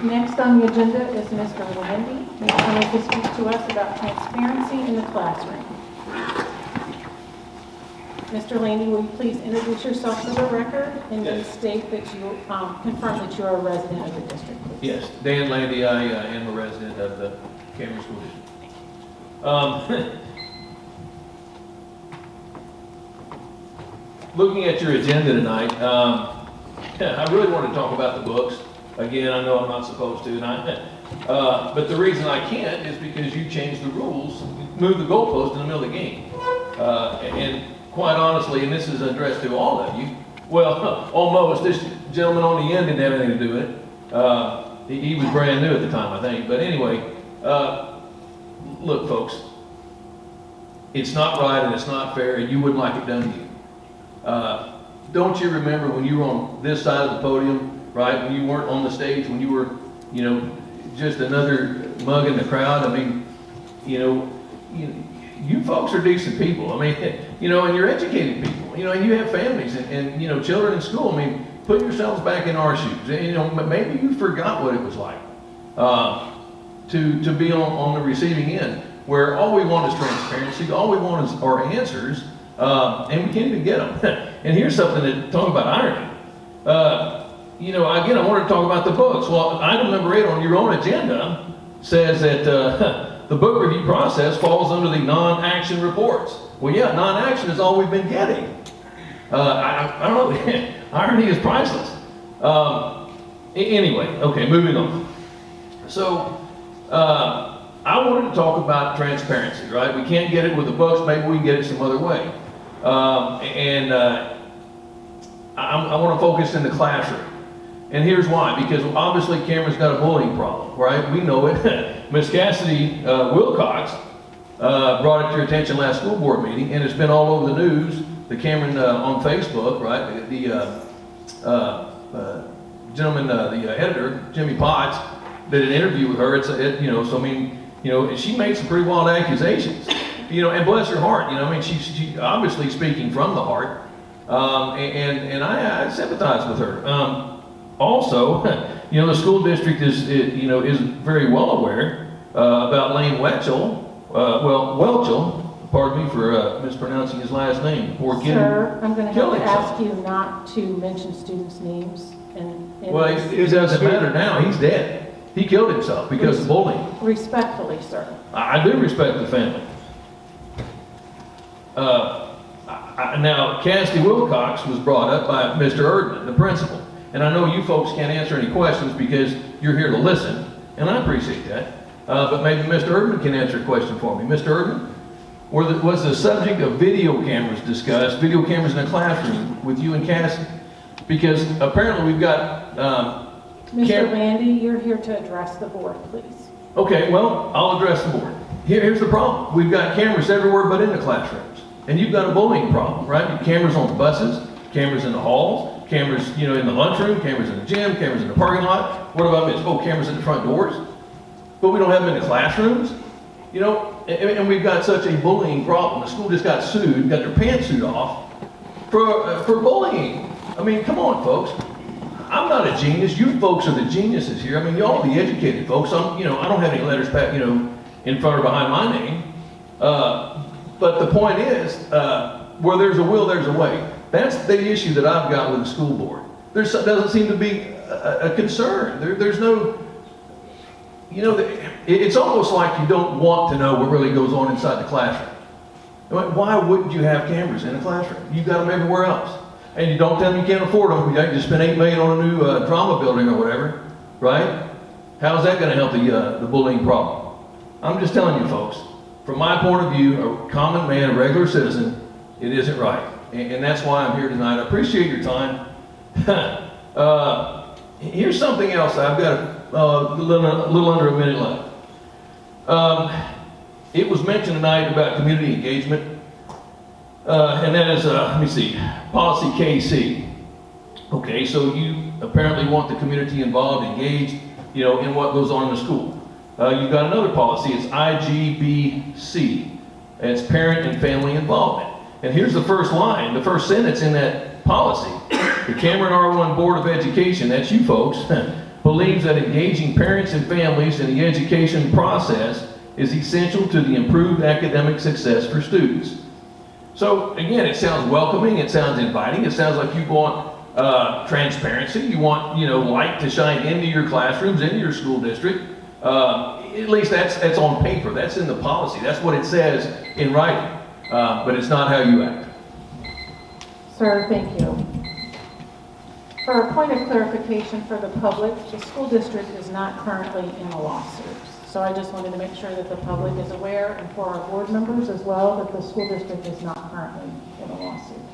Next on the agenda is Mr. Landi. He's going to speak to us about transparency in the classroom. Mr. Landi, will you please introduce yourself for the record and then state that you confirm that you are a resident of the district, please? Yes, Dan Landi, I am a resident of the Cameron School District. Looking at your agenda tonight, I really want to talk about the books. Again, I know I'm not supposed to, but the reason I can't is because you changed the rules, moved the goalpost in the middle of the game. And quite honestly, and this is addressed to all of you, well, almost, this gentleman on the end didn't have anything to do with it. He was brand new at the time, I think. But anyway, look, folks, it's not right and it's not fair, and you wouldn't like it done to you. Don't you remember when you were on this side of the podium, right? When you weren't on the stage, when you were, just another mug in the crowd? I mean, you folks are decent people. I mean, and you're educated people, and you have families and children in school. I mean, put yourselves back in our shoes. And, maybe you forgot what it was like to be on the receiving end, where all we want is transparency. All we want is our answers. And we can't even get them. And here's something to talk about irony. Again, I wanted to talk about the books. Well, item number 8 on your own agenda says that the book review process falls under the non-action reports. Well, yeah, non-action is all we've been getting. I don't know. Irony is priceless. Anyway, okay, moving on. So, I wanted to talk about transparency, right? We can't get it with the books. Maybe we can get it some other way. I want to focus in the classroom. And here's why. Because obviously Cameron's got a bullying problem, right? We know it. Miss Cassidy Wilcox brought it to your attention last school board meeting, and it's been all over the news. The Cameron on Facebook, right? The gentleman, the editor, Jimmy Potts, did an interview with her. She made some pretty wild accusations. And bless her heart, she's obviously speaking from the heart, and I sympathize with her. Also, the school district is very well aware about Lane Welchel, pardon me for mispronouncing his last name. Sir, I'm going to have to ask you not to mention students' names. Well, it doesn't matter now. He's dead. He killed himself because of bullying. Respectfully, sir. I do respect the family. Now, Cassidy Wilcox was brought up by Mr. Erdman, the principal. And I know you folks can't answer any questions because you're here to listen, and I appreciate that. But maybe Mr. Erdman can answer a question for me. Mr. Erdman, was the subject of video cameras discussed, video cameras in the classroom with you and Cassidy? Because apparently we've got... Mr. Landi, you're here to address the board, please. Okay, well, I'll address the board. Here's the problem. We've got cameras everywhere but in the classrooms. And you've got a bullying problem, right? Cameras on the buses, cameras in the halls, cameras, in the lunchroom, cameras in the gym, cameras in the parking lot. What about this? Oh, cameras at the front doors. But we don't have them in the classrooms. And we've got such a bullying problem. The school just got sued, got their pantsuit off for bullying. I mean, come on, folks. I'm not a genius. You folks are the geniuses here. I mean, y'all are the educated folks. I don't have any letters, in front or behind my name. But the point is, where there's a will, there's a way. That's the issue that I've got with the school board. There doesn't seem to be a concern. There's no, it's almost like you don't want to know what really goes on inside the classroom. Why wouldn't you have cameras in the classroom? You've got them everywhere else. And you don't tell them you can't afford them. You just spend $8 million on a new drama building or whatever, right? How's that going to help the bullying problem? I'm just telling you, folks. From my point of view, a common man, a regular citizen, it isn't right. And that's why I'm here tonight. I appreciate your time. Here's something else. I've got a little under a minute left. It was mentioned tonight about community engagement. And that is, let me see, policy KC. Okay, so you apparently want the community involved, engaged, in what goes on in the school. You've got another policy, it's IGBC. It's parent and family involvement. And here's the first line, the first sentence in that policy. The Cameron R1 Board of Education, that's you folks, believes that engaging parents and families in the education process is essential to the improved academic success for students. So again, it sounds welcoming, it sounds inviting, it sounds like you want transparency, you want, light to shine into your classrooms, into your school district. At least that's on paper, that's in the policy, that's what it says in writing, but it's not how you act. Sir, thank you. For a point of clarification for the public, the school district is not currently in a lawsuit. So I just wanted to make sure that the public is aware, and for our board members as well, that the school district is not currently in a lawsuit.